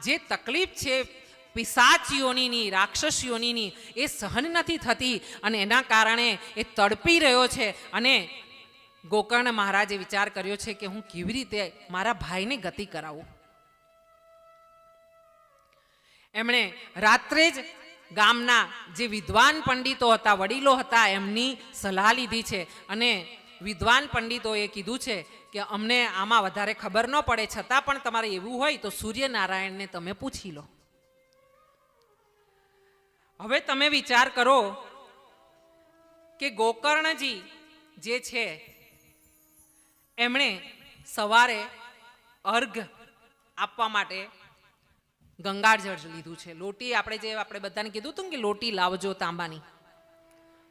જે તકલીફ છે પિશાચ યોનિની, રાક્ષસ યોનિની, એ સહન નથી થતી અને એના કારણે એ તડપી રહ્યો છે. અને ગોકર્ણ મહારાજે વિચાર કર્યો છે કે હું કેવી રીતે મારા ભાઈને ગતિ કરાવું. એમણે રાત્રે જ ગામના જે વિદ્વાન પંડિતો હતા, વડીલો હતા, એમની સલાહ લીધી છે. અને વિદ્વાન પંડિતોએ કીધું છે કે અમને આમાં વધારે ખબર ન પડે, છતાં પણ તમારે એવું હોય તો સૂર્યનારાયણને તમે પૂછી લો. હવે તમે વિચાર કરો કે ગોકર્ણજી જે છે એમણે સવારે અર્ઘ આપવા માટે ગંગાજળ લીધું છે. લોટી આપણે બધાને કીધું હતું કે લોટી લાવજો તાંબાની.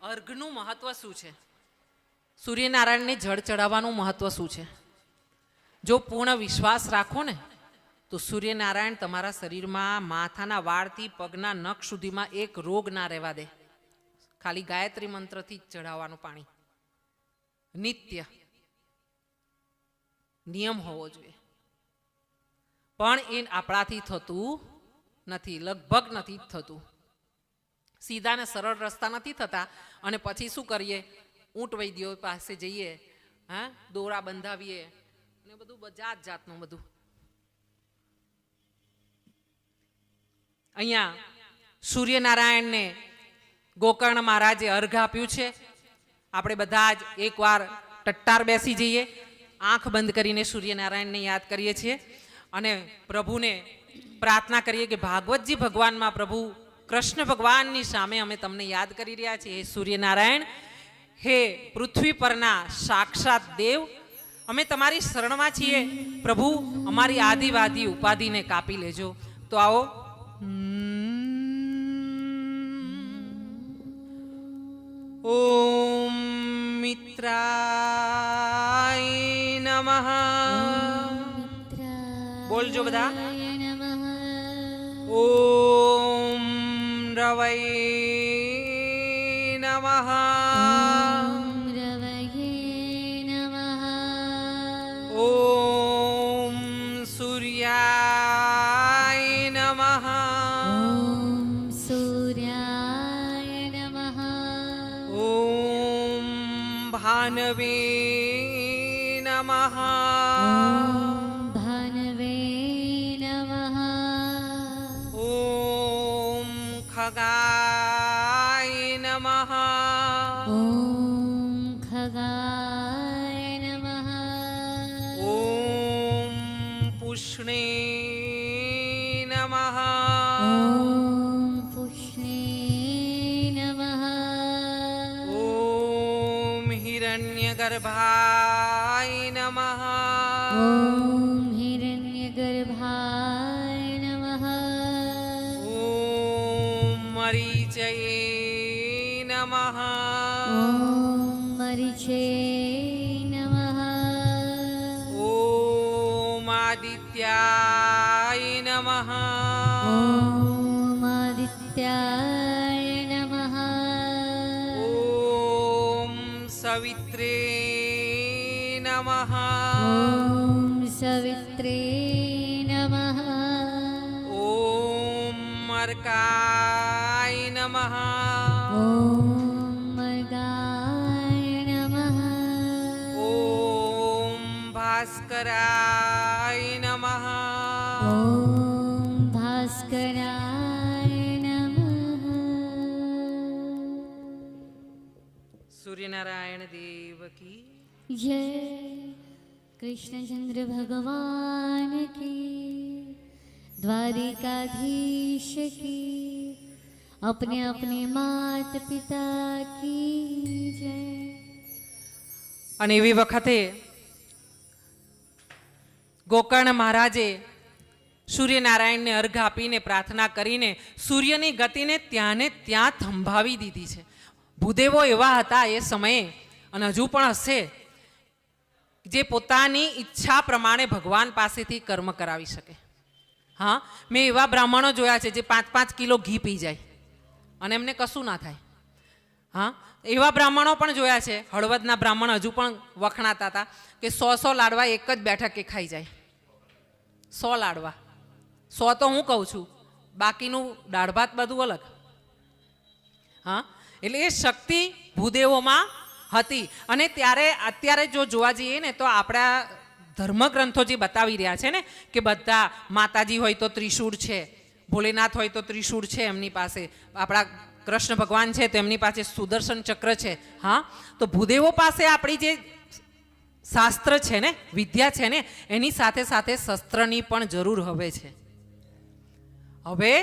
અર્ઘનું મહત્વ શું છે? સૂર્યનારાયણને જળ ચડાવવાનું મહત્વ શું છે? જો પૂર્ણ વિશ્વાસ રાખો ને તો સૂર્યનારાયણ તમારા શરીરમાં માથાના વાળથી પગના નખ સુધીમાં એક રોગ ના રહેવા દે. ખાલી ગાયત્રી મંત્રથી જ ચડાવવાનું પાણી. નિત્ય નિયમ હોવો જોઈએ. પણ એ આપણાથી થતું નથી, લગભગ નથી થતું. સીધા ને સરળ રસ્તા નથી થતા. અને પછી શું કરીએ? ઊંટ વૈદ્યો પાસે જઈએ, હા, દોરા બંધાવીએ ને બધું જાત જાતનું બધું. અહીંયા સૂર્યનારાયણને ગોકર્ણ મહારાજે અર્ઘ આપ્યું છે. આપણે બધા જ એકવાર ટટ્ટાર બેસી જઈએ, આંખ બંધ કરીને સૂર્યનારાયણને યાદ કરીએ છીએ અને પ્રભુને પ્રાર્થના કરીએ કે ભાગવતજી ભગવાનમાં પ્રભુ કૃષ્ણ ભગવાનની સામે અમે તમને યાદ કરી રહ્યા છીએ. હે સૂર્યનારાયણ, હે પૃથ્વી પરના સાક્ષાત દેવ, અમે તમારી શરણમાં છીએ. પ્રભુ અમારી આદિવાદી ઉપાધિને કાપી લેજો. તો આવો ઓમ મિત્રાય નમઃ બોલજો બધા. ઓમ રવૈ નમઃ ઓમ સૂર્યાય નમઃ ઓમ ભાનવે નમઃ ઓમ ખગાય નમઃ ઓમ પુષ્ણે નમઃ ઓમ હિરણ્યગર્ભાય નમઃ ઓમ મરીચયે નમઃ ઓમ આદિત્યાય નમઃ ઓમ સવિત્રે નમઃ ઓમ અર્કાય નમઃ ઓમ ભાસ્કરાય નમઃ સૂર્યનારાયણ દેવ કી जय कृष्णचंद्र भगवान की, द्वारिकाधीश की, अपने अपने मात पिता की जय. અને એવી વખતે ગોકર્ણ મહારાજે સૂર્યનારાયણને અર્ઘ આપીને પ્રાર્થના કરીને સૂર્યની ગતિને ત્યાંને ત્યાં થંભાવી દીધી છે. ભૂદેવો એવા હતા એ સમયે અને હજુ પણ હશે જે પોતાની ઈચ્છા પ્રમાણે ભગવાન પાસેથી કર્મ કરાવી શકે. હા, મેં એવા બ્રાહ્મણો જોયા છે જે 5-5 કિલો ઘી પી જાય અને એમને કશું ના થાય. હા, એવા બ્રાહ્મણો પણ જોયા છે. હળવદના બ્રાહ્મણ હજુ પણ વખણાતા હતા કે 100 લાડવા એક જ બેઠકે ખાઈ જાય. 100 લાડવા 100 તો હું કહું છું, બાકીનું દાળ ભાત બધું અલગ. હા, એટલે એ શક્તિ ભૂદેવોમાં હતી. અને અત્યારે જો જોવા જઈએ ને તો આપણા ધર્મગ્રંથો જે બતાવી રહ્યા છે ને કે બધા માતાજી હોય તો ત્રિશૂળ છે, ભોલેનાથ હોય તો ત્રિશૂળ છે એમની પાસે, આપણા કૃષ્ણ ભગવાન છે તો એમની પાસે સુદર્શન ચક્ર છે. હા, તો ભૂદેવો પાસે આપણી જે શાસ્ત્ર છે ને, વિદ્યા છે ને, એની સાથે સાથે શસ્ત્રની પણ જરૂર હવે છે. હવે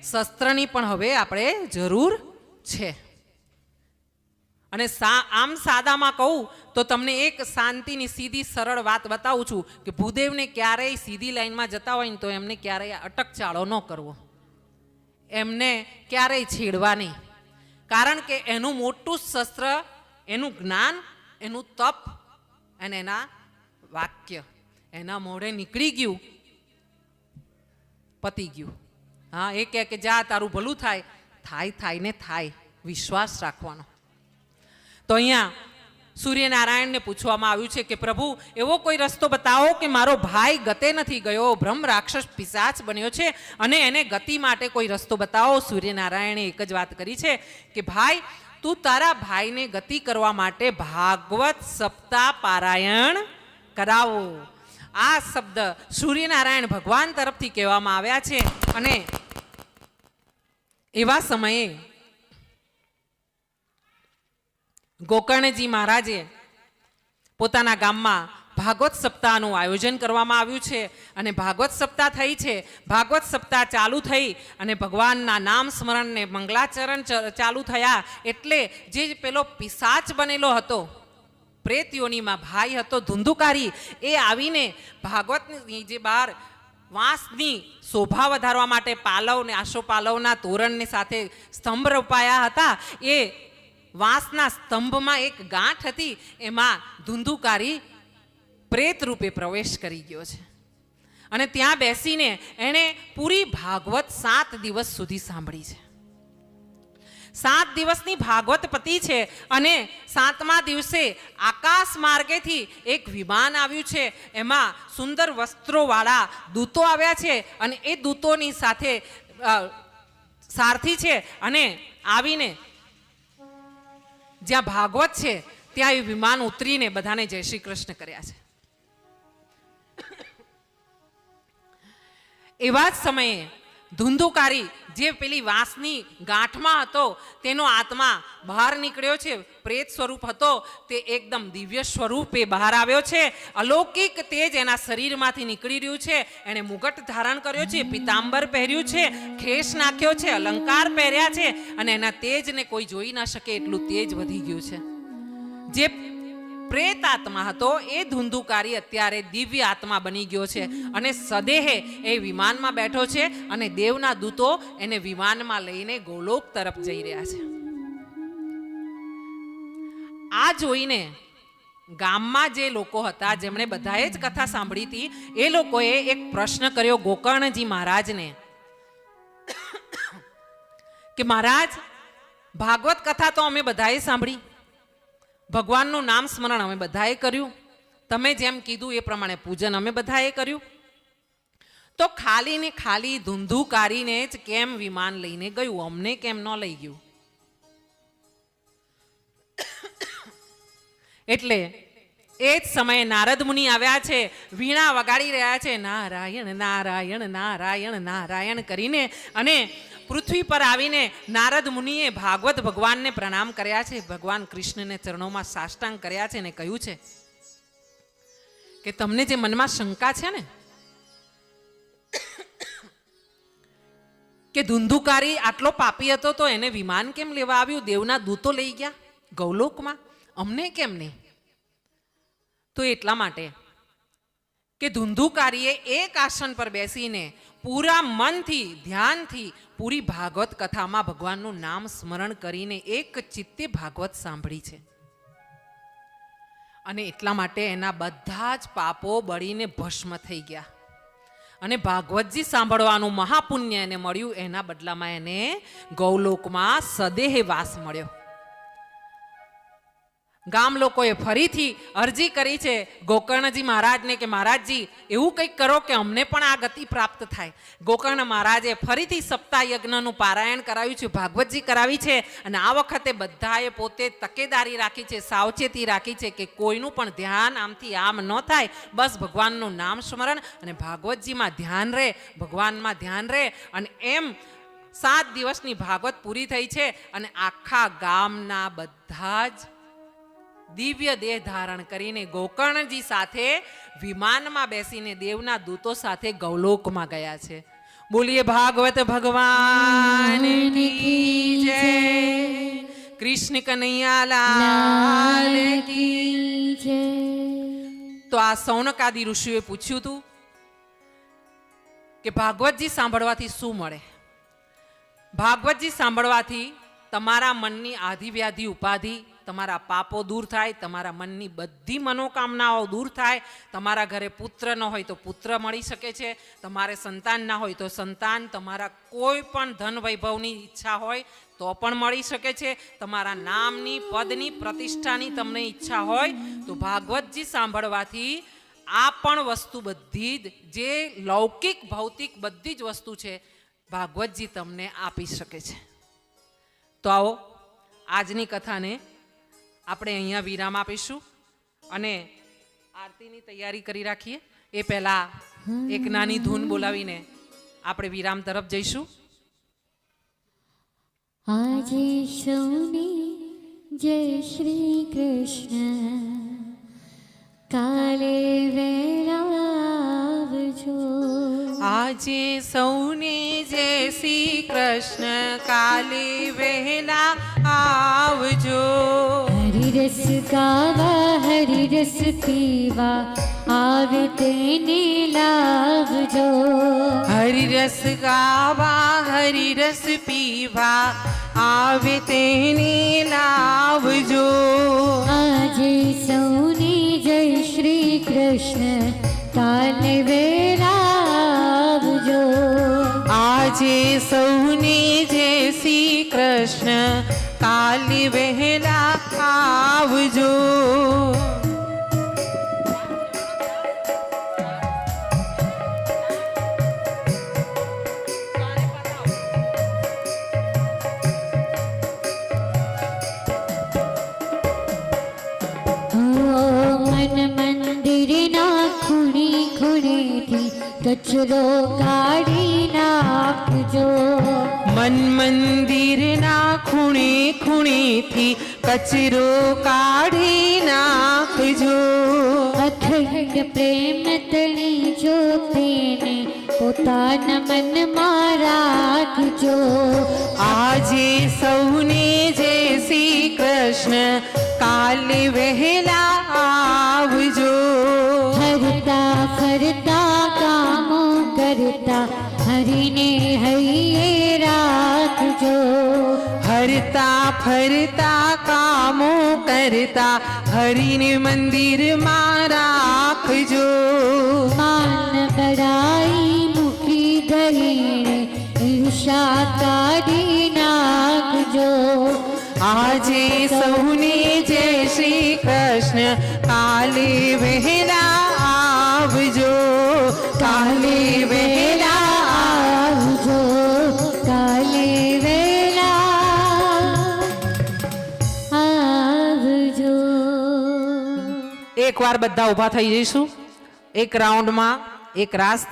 શસ્ત્રની પણ હવે આપણે જરૂર છે. અને આમ સાદામાં કહું તો તમને એક શાંતિની સીધી સરળ વાત બતાવું છું કે ભૂદેવને ક્યારેય સીધી લાઈનમાં જતા હોય ને તો એમને ક્યારેય અટકચાળો ન કરવો, એમને ક્યારેય છેડવા નહીં. કારણ કે એનું મોટું શસ્ત્ર, એનું જ્ઞાન, એનું તપ અને એના વાક્ય એના મોઢે નીકળી ગયું, પતી ગયું. હા, એ કહે કે જા તારું ભલું થાય, થાય ને થાય, વિશ્વાસ રાખવાનો. તો અહીંયા સૂર્યનારાયણને પૂછવામાં આવ્યું છે કે પ્રભુ એવો કોઈ રસ્તો બતાવો કે મારો ભાઈ ગતે નથી ગયો, બ્રહ્મ રાક્ષસ પિશાચ બન્યો છે અને એને ગતિ માટે કોઈ રસ્તો બતાવો. સૂર્યનારાયણે એક જ વાત કરી છે કે ભાઈ તું તારા ભાઈને ગતિ કરવા માટે ભાગવત સપ્તાહ પારાયણ કરાવો. આ શબ્દ સૂર્યનારાયણ ભગવાન તરફથી કહેવામાં આવ્યા છે. અને એવા સમયે ગોકર્ણજી મહારાજે પોતાના ગામમાં ભાગવત સપ્તાહનું આયોજન કરવામાં આવ્યું છે. અને ભાગવત સપ્તાહ થઈ છે. ભાગવત સપ્તાહ ચાલુ થઈ અને ભગવાનના નામ સ્મરણ ને મંગલાચરણ ચાલુ થયા એટલે જે પેલો પિશાચ બનેલો હતો, પ્રેત યોનીમાં ભાઈ હતો ધુંધુકારી, એ આવીને ભાગવતની જે બહાર વાંસની શોભા વધારવા માટે પાલવ ને આશોપાલવના તોરણની સાથે સ્તંભ રોપાયા હતા. એ વાંસના સ્તંભમાં એક ગાંઠ હતી, એમાં ધુંધુકારી પ્રેત રૂપે પ્રવેશ કરી ગયો છે. અને ત્યાં બેસીને એણે પૂરી ભાગવત 7 દિવસ સુધી સાંભળી છે. 7 દિવસની ભાગવત પતિ છે. અને 7મા દિવસે આકાશ માર્ગેથી એક વિમાન આવ્યું છે. એમાં સુંદર વસ્ત્રોવાળા દૂતો આવ્યા છે અને એ દૂતોની સાથે સારથી છે. અને આવીને જ્યાં ભાગવત છે ત્યાં એ વિમાન ઉતરીને બધાને જય શ્રી કૃષ્ણ કર્યા છે. એવા જ સમયે ધુંધુકારી જે પેલી વાંસની ગાંઠમાં હતો તેનો આત્મા બહાર નીકળ્યો છે. પ્રેત સ્વરૂપ હતો તે એકદમ દિવ્ય સ્વરૂપે બહાર આવ્યો છે. અલૌકિક તેજ એના શરીરમાંથી નીકળી રહ્યું છે. એણે મુગટ ધારણ કર્યો છે, પિતાંબર પહેર્યું છે, ખેસ નાખ્યો છે, અલંકાર પહેર્યા છે અને એના તેજને કોઈ જોઈ ના શકે એટલું તેજ વધી ગયું છે. જે પ્રેત આત્મા હતો એ ધુંધુકારી અત્યારે દિવ્ય આત્મા બની ગયો છે અને સદેહે એ વિમાનમાં બેઠો છે અને દેવના દૂતો એને વિમાનમાં લઈને ગોલોક તરફ જઈ રહ્યા છે. આ જોઈને ગામમાં જે લોકો હતા જેમણે બધાએ જ કથા સાંભળી હતી એ લોકોએ એક પ્રશ્ન કર્યો ગોકર્ણજી મહારાજને કે મહારાજ, ભાગવત કથા તો અમે બધાએ સાંભળી, ભગવાનનું નામ સ્મરણ અમે બધાએ કર્યું, તમે જેમ કીધું એ પ્રમાણે પૂજન અમે બધાએ કર્યું, તો ખાલી ને ખાલી ધુંધુકારીને જ કેમ વિમાન લઈને ગયું, અમને કેમ ન લઈ ગયું? એટલે એ જ સમયે નારદ મુનિ આવ્યા છે, વીણા વગાડી રહ્યા છે, નારાયણ નારાયણ નારાયણ નારાયણ કરીને. અને પૃથ્વી પર આવીને નારદ મુનિએ ભાગવત ભગવાનને પ્રણામ કર્યા છે, ભગવાન કૃષ્ણને ચરણોમાં સાષ્ટાંગ કર્યા છે અને કહ્યું છે કે તમને જે મનમાં શંકા છે ને કે ધુંધુકારી આટલો પાપી હતો તો એને વિમાન કેમ લેવા આવ્યું, દેવના દૂતો લઈ ગયા ગૌલોકમાં, અમને કેમ નહીં? તો એટલા માટે કે ધુંધુકારીએ એક આસન પર બેસીને પૂરા મનથી ધ્યાનથી પૂરી ભાગવત કથામાં ભગવાનનું નામ સ્મરણ કરીને એક ચિત્તે ભાગવત સાંભળી છે. અને એટલા માટે એના બધા જ પાપો બળીને ભસ્મ થઈ ગયા અને ભાગવતજી સાંભળવાનું મહાપુણ્ય એને મળ્યું. એના બદલામાં એને ગૌલોકમાં સદેહ વાસ મળ્યો. ગામ લોકોએ ફરીથી અરજી કરી છે ગોકર્ણજી મહારાજને કે મહારાજજી એવું કંઈક કરો કે અમને પણ આ ગતિ પ્રાપ્ત થાય. ગોકર્ણ મહારાજે ફરીથી સપ્તાહ યજ્ઞનું પારાયણ કરાવ્યું છે, ભાગવતજી કરાવી છે. અને આ વખતે બધાએ પોતે તકેદારી રાખી છે, સાવચેતી રાખી છે કે કોઈનું પણ ધ્યાન આમથી આમ ન થાય. બસ ભગવાનનું નામ સ્મરણ અને ભાગવતજીમાં ધ્યાન રહે, ભગવાનમાં ધ્યાન રહે. અને એમ 7 દિવસની ભાગવત પૂરી થઈ છે અને આખા ગામના બધા જ દિવ્ય દેહ ધારણ કરીને ગોકર્ણજી સાથે વિમાનમાં બેસીને દેવના દૂતો સાથે ગૌલોકમાં ગયા છે. બોલીએ ભાગવત ભગવાન કી જય, કૃષ્ણ કનૈયા લાલ કી જય. તો આ સૌનકાદી ઋષિઓએ પૂછ્યું હતું કે ભાગવતજી સાંભળવાથી શું મળે? ભાગવતજી સાંભળવાથી તમારા મનની આધિ વ્યાધિ ઉપાધિ, તમારા પાપો દૂર થાય, તમારા મનની બધી મનોકામનાઓ દૂર થાય. તમારા ઘરે પુત્ર ન હોય તો પુત્ર મળી શકે છે, તમારે સંતાન ના હોય તો સંતાન, તમારા કોઈ પણ ધન વૈભવની ઈચ્છા હોય તો પણ મળી શકે છે, તમારા નામની પદની પ્રતિષ્ઠાની તમને ઈચ્છા હોય તો ભાગવતજી સાંભળવાથી આ પણ વસ્તુ બધી જ જે લૌકિક ભૌતિક બધી જ વસ્તુ છે ભાગવતજી તમને આપી શકે છે. તો આવો આજની કથાને આપણે અહીંયા વિરામ આપીશું અને આરતીની તૈયારી કરી રાખીએ. એ પહેલા એક નાની ધૂન બોલાવીને આપણે વિરામ તરફ જઈશું. આજે સૌને જય શ્રી કૃષ્ણ, કાલે વેળા આવજો. આજે સૌને જય શ્રી કૃષ્ણ, કાલે વહેલા આવજો. હરિરસ ગાવા હરિરસ પીવા આવે તેને લાવજો. હરિરસ ગાવા હરિરસ પીવા આવે તેને લાવજો. આજે સૌને જય શ્રી કૃષ્ણ, કાલે વેળા આવજો. આજે સૌને જય શ્રી કૃષ્ણ, કાલે વહેલા આવજો. કચરો કાઢી નાખજો. મન મંદિરના ખૂણે ખૂણેથી કચરો કાઢી નાખજો. અખંડ પ્રેમ તણી જ્યોતિને પોતાના મનમાં રાખજો. આજે સૌને જય શ્રી કૃષ્ણ, કાલે વહેલા આવજો. હરતા ફરતા કામો કરતા હરીને હૈયે રાખજો. હરતા ફરતા કામો કરતા હરિને મંદિરમાં રાખજો. માન બડાઈ મૂકી દઈને ઈર્ષા કાઢી નાખજો. આજે સૌને જય શ્રી કૃષ્ણ, કાલે વહેલા આવજો. કાલે વહેલા આવજો. કાલે વેળા આવજો. એકવાર બધા ઊભા થઈ જઈશું એક રાઉન્ડમાં, એક રાસ.